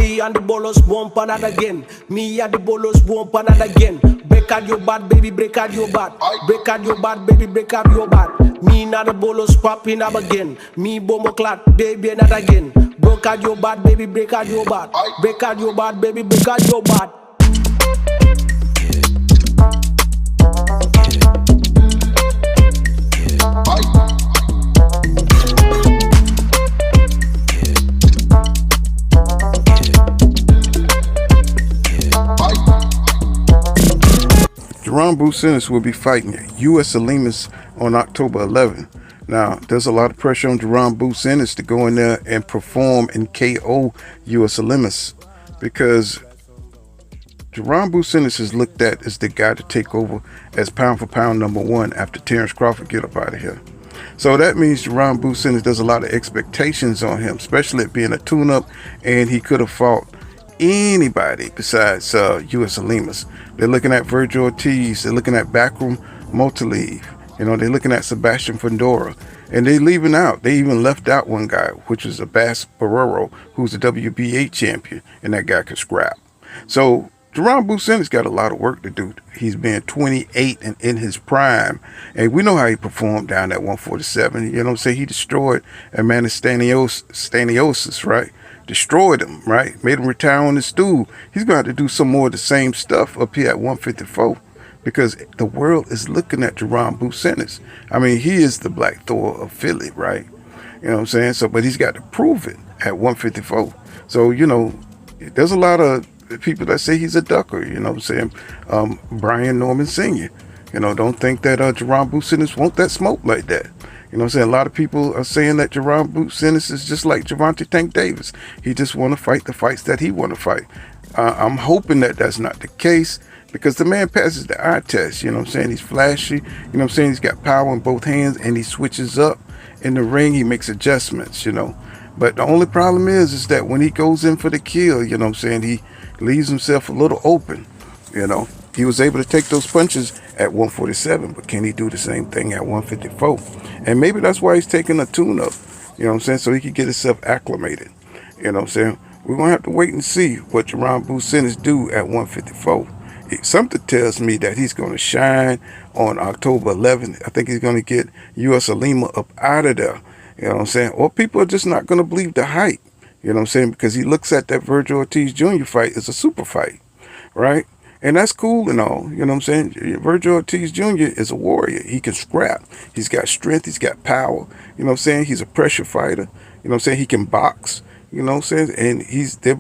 Me and the bolos won't pan out again. Me and the bolos won't pan out again. Break out your bad, baby, break out your bad. Break out your bad, baby, break out your bad. Me not the bolos popping up again. Me bombo clat, baby, not again. Break out your bad, baby, break out your bad. Break out your bad, baby, break out your bad. Jaron Boots Ennis will be fighting U.S. Alimas on October 11th. Now, there's a lot of pressure on Jaron Boots Ennis to go in there and perform and KO U.S. Alimas, because Jaron Boots Ennis is looked at as the guy to take over as pound for pound #1 after Terrence Crawford get up out of here. So that means Jaron Boots Ennis, there's a lot of expectations on him, especially it being a tune-up, and he could have fought anybody besides U.S. Alimas. They're looking at Virgil Ortiz. They're looking at Backroom Montalive. They're looking at Sebastian Fundora. And they leaving out. They even left out one guy, which is Abbas Barrero, who's a WBA champion, and that guy can scrap. So Jaron Boots Ennis got a lot of work to do. He's been 28 and in his prime, and we know how he performed down at 147. He destroyed Amanda Staniosis, right? Destroyed him, right? Made him retire on his stool. He's going to have to do some more of the same stuff up here at 154, because the world is looking at Jaron Boots Ennis. I mean, he is the Black Thor of Philly, right? So, but he's got to prove it at 154. So, there's a lot of people that say he's a ducker, Brian Norman Sr. Don't think that Jaron Boots Ennis want that smoke like that. A lot of people are saying that Jaron Boots Ennis is just like Gervonta Tank Davis. He just want to fight the fights that he want to fight. I'm hoping that that's not the case, because the man passes the eye test. He's flashy. He's got power in both hands, and he switches up in the ring. He makes adjustments, But the only problem is that when he goes in for the kill, he leaves himself a little open, He was able to take those punches at 147, but can he do the same thing at 154? And maybe that's why he's taking a tune-up, so he can get himself acclimated. We're going to have to wait and see what Jaron Boots Ennis do at 154. Something tells me that he's going to shine on October 11th. I think he's going to get U.S. Alima up out of there, Or people are just not going to believe the hype, because he looks at that Virgil Ortiz Jr. fight as a super fight, right? And that's cool and all, Virgil Ortiz Jr. is a warrior. He can scrap. He's got strength. He's got power. He's a pressure fighter. He can box. And they're